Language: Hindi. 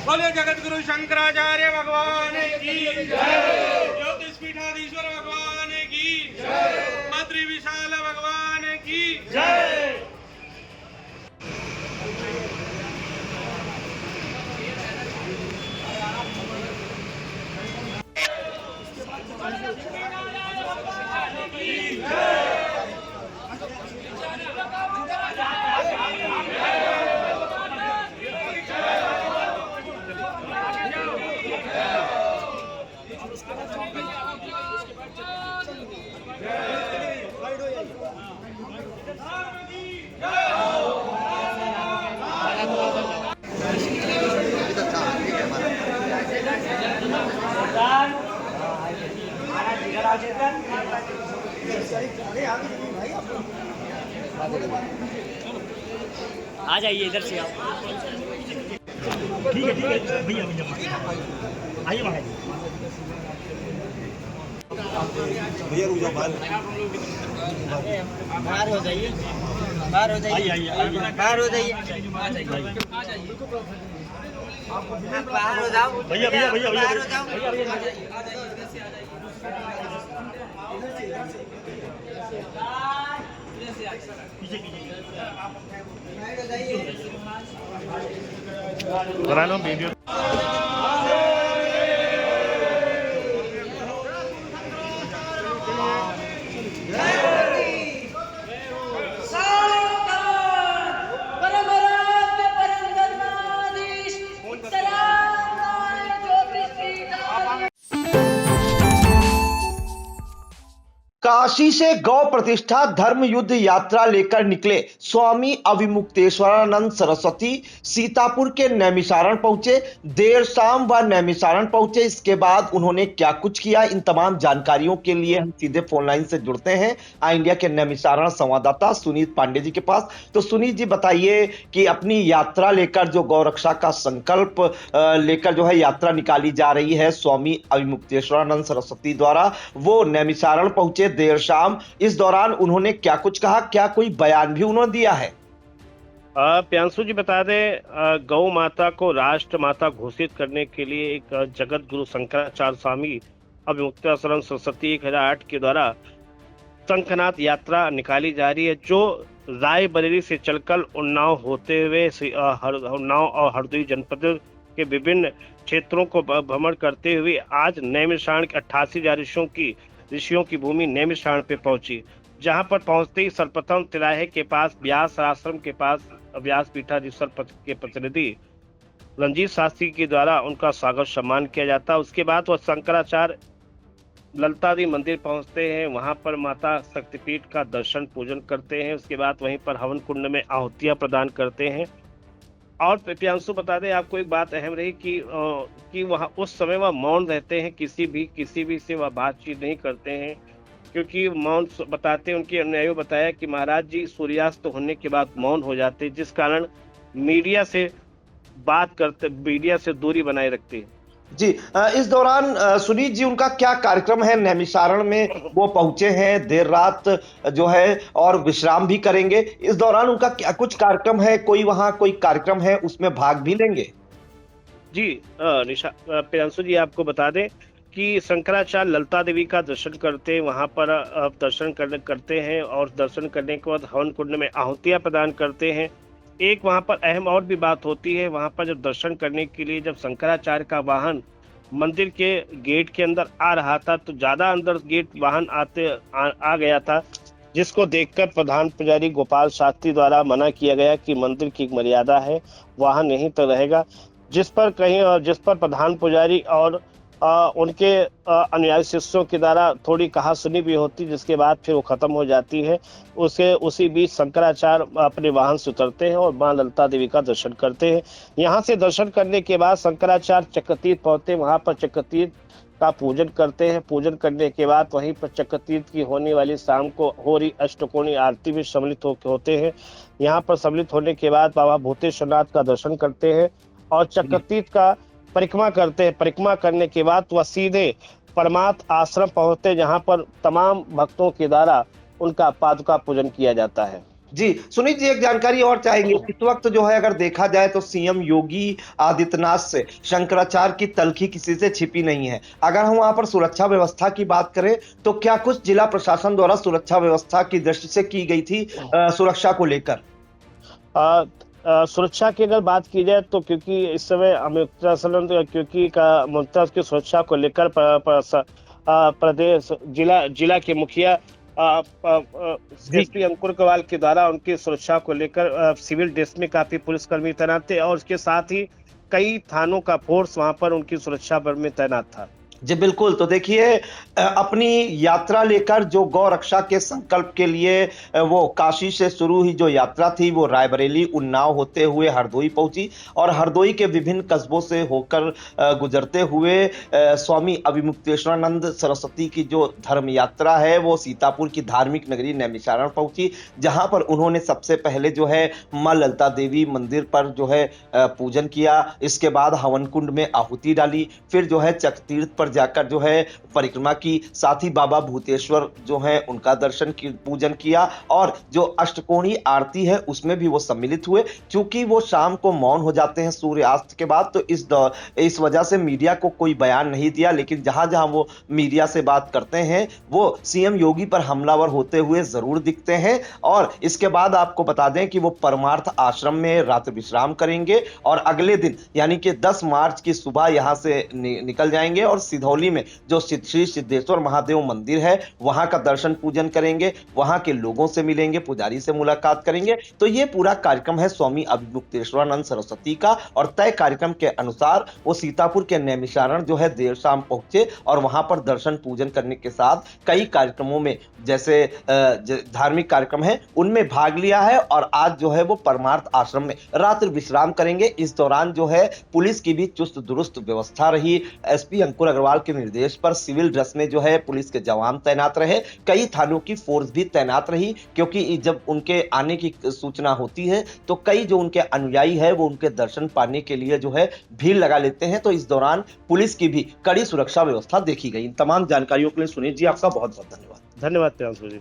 बोले जगत गुरु शंकराचार्य भगवान की जय, ज्योतिष पीठाधीश्वर भगवान की जय, बद्री विशाल भगवान की जय। आ जाइए इधर से आप। ठीक है भैया आइए भैया रुक जाओ, बाहर हो जाइए, बाहर हो जाइए, बाहर हो जाइए, बाहर हो जाओ भैया बाहर हो जाओ। करा लो वीडियो। काशी से गौ प्रतिष्ठा धर्म युद्ध यात्रा लेकर निकले स्वामी अविमुक्तेश्वरानंद सरस्वती सीतापुर के नैमिषारण पहुंचे। देर शाम वह नैमिषारण पहुंचे। इसके बाद उन्होंने क्या कुछ किया, इन तमाम जानकारियों के लिए हम सीधे फोन लाइन से जुड़ते हैं इंडिया के नैमिषारण संवाददाता सुनीत पांडे जी के पास। तो सुनीत जी बताइए कि अपनी यात्रा लेकर जो गौ रक्षा का संकल्प लेकर जो है यात्रा निकाली जा रही है स्वामी अविमुक्तेश्वरानंद सरस्वती द्वारा, वो नैमिषारण पहुंचे देर शाम। इस दौरान उन्होंने क्या कुछ कहा, क्या कोई बयान भी उन्होंने दिया है? प्यांशु जी बता दें, गौ माता को राष्ट्र माता घोषित करने के लिए एक जगत गुरु शंकराचार्य स्वामी अविमुक्तेश्वरानंद सरस्वती 1008 के द्वारा शंखनाद यात्रा निकाली जा रही है, जो रायबरेली से चलकर उन्नाव होते हुए उन्नाव और हरदोई जनपद के विभिन्न क्षेत्रों को भ्रमण करते हुए आज नैमिषारण के 88 ऋषियों की भूमि नैमिषारण पे पहुंची, जहां पर पहुंचते ही सर्वप्रथम तिराहे के पास व्यास आश्रम के पास व्यास पीठाधीश्वर के प्रतिनिधि रंजीत शास्त्री के द्वारा उनका स्वागत सम्मान किया जाता है। उसके बाद वह शंकराचार्य ललिता देवी मंदिर पहुंचते हैं, वहां पर माता शक्तिपीठ का दर्शन पूजन करते हैं। उसके बाद वहीं पर हवन कुंड में आहुतियां प्रदान करते हैं। और प्रियांशु बता दें आपको एक बात अहम रही कि वहाँ उस समय वह मौन रहते हैं, किसी भी से वह बातचीत नहीं करते हैं, क्योंकि मौन बताते हैं, उनके अनुयायियों बताया कि महाराज जी सूर्यास्त होने के बाद मौन हो जाते, जिस कारण मीडिया से दूरी बनाए रखते हैं। जी, इस दौरान सुनीत जी उनका क्या कार्यक्रम है? नैमिषारण में वो पहुंचे हैं, देर रात जो है और विश्राम भी करेंगे। इस दौरान उनका क्या कुछ कार्यक्रम है? कोई वहां कोई कार्यक्रम है उसमें भाग भी लेंगे? जी प्रियांशु जी आपको बता दें कि शंकराचार्य ललिता देवी का दर्शन करते, वहां पर दर्शन करते हैं और दर्शन करने के बाद हवन कुंड में आहुतियां प्रदान करते हैं। एक वहां पर अहम और भी बात होती है, वहां पर जब दर्शन करने के लिए जब शंकराचार्य का वाहन मंदिर के गेट के अंदर आ रहा था, तो ज्यादा अंदर गेट वाहन आ गया था, जिसको देखकर प्रधान पुजारी गोपाल शास्त्री द्वारा मना किया गया कि मंदिर की एक मर्यादा है, वाहन यहीं तक रहेगा। जिस पर प्रधान पुजारी और उनके अनुयायी शिष्यों के द्वारा थोड़ी कहासुनी भी होती, जिसके बाद फिर वो खत्म हो जाती है। उसी बीच शंकराचार्य अपने वाहन से उतरते हैं और मां ललिता देवी का दर्शन करते हैं। यहाँ से दर्शन करने के बाद शंकराचार्य चक्रतीर्थ पहुंचते, वहां पर चक्रतीर्थ का पूजन करते हैं। पूजन करने के बाद वहीं पर चक्रतीर्थ की होने वाली शाम को हो रही अष्टकोणी आरती में सम्मिलित होते हैं। यहाँ पर सम्मिलित होने के बाद बाबा भूतेश्वरनाथ का दर्शन करते हैं और चक्रतीर्थ का परिक्रमा करते हैं। परिक्रमा करने के बाद वह सीधे परमार्थ आश्रम पहुंचते, जहां पर तमाम भक्तों के द्वारा उनका पादुका पूजन किया जाता है। जी सुनील जी, एक जानकारी और चाहेंगे। इस वक्त जो है अगर देखा जाए तो सीएम योगी आदित्यनाथ से शंकराचार्य की तलखी किसी से छिपी नहीं है। अगर हम वहां पर सुरक्षा व्यवस्था की बात करें तो क्या कुछ जिला प्रशासन द्वारा सुरक्षा व्यवस्था की दृष्टि से की गई थी सुरक्षा को लेकर? सुरक्षा की अगर बात की जाए तो क्योंकि इस समय क्योंकि मुमताज की सुरक्षा को लेकर प्रदेश जिला के मुखिया एसपी अंकुर अग्रवाल के द्वारा उनकी सुरक्षा को लेकर सिविल ड्रेस में काफी पुलिसकर्मी तैनात थे और उसके साथ ही कई थानों का फोर्स वहां पर उनकी सुरक्षा बल में तैनात था। जी बिल्कुल। तो देखिए अपनी यात्रा लेकर जो गौ रक्षा के संकल्प के लिए वो काशी से शुरू ही जो यात्रा थी वो रायबरेली उन्नाव होते हुए हरदोई पहुंची और हरदोई के विभिन्न कस्बों से होकर गुजरते हुए स्वामी अविमुक्तेश्वरानंद सरस्वती की जो धर्म यात्रा है वो सीतापुर की धार्मिक नगरी नैमिषारण पहुंची, जहां पर उन्होंने सबसे पहले जो है मां ललिता देवी मंदिर पर जो है पूजन किया। इसके बाद हवन कुंड में आहुति डाली, फिर जो है चक्रतीर्थ पर जाकर जो है परिक्रमा की, साथ ही बाबा भूतेश्वर जो है उनका दर्शन पूजन किया और जो अष्टकोणीय आरती है उसमें भी वो सम्मिलित हुए। क्योंकि वो शाम को मौन हो जाते हैं सूर्यास्त के बाद, तो इस वजह से मीडिया को कोई बयान नहीं दिया, लेकिन जहां जहां वो मीडिया से बात करते हैं वो सीएम योगी पर हमलावर होते हुए जरूर दिखते हैं। और इसके बाद आपको बता दें कि वो परमार्थ आश्रम में रात्रि विश्राम करेंगे और अगले दिन यानी कि 10 मार्च की सुबह यहां से निकल जाएंगे और सिधौली में जो श्री सिद्धेश्वर महादेव मंदिर है वहां का दर्शन पूजन करेंगे, वहां के लोगों से मिलेंगे, पुजारी से मुलाकात करेंगे। तो ये पूरा कार्यक्रम है स्वामी अविमुक्तेश्वरानंद सरस्वती का और तय कार्यक्रम के अनुसार वो सीतापुर के नैमिषारण जो है देर शाम पहुंचे और वहां पर दर्शन पूजन करने के साथ कई कार्यक्रमों में जैसे धार्मिक कार्यक्रम है उनमें भाग लिया है और आज जो है वो परमार्थ आश्रम में रात्रि विश्राम करेंगे। इस दौरान जो है पुलिस की भी चुस्त दुरुस्त व्यवस्था रही। एसपी अंकुर अग्रवाल के निर्देश पर सिविल ड्रेस में जो है पुलिस के जवान तैनात रहे, कई थानों की फोर्स भी तैनात रही, क्योंकि जब उनके आने की सूचना होती है तो कई जो उनके अनुयायी है वो उनके दर्शन पाने के लिए जो है भीड़ लगा लेते हैं। तो इस दौरान पुलिस की भी कड़ी सुरक्षा व्यवस्था देखी गई। इन तमाम जानकारियों के लिए सुनील जी आपका बहुत बहुत धन्यवाद। धन्यवाद प्रियांशु जी।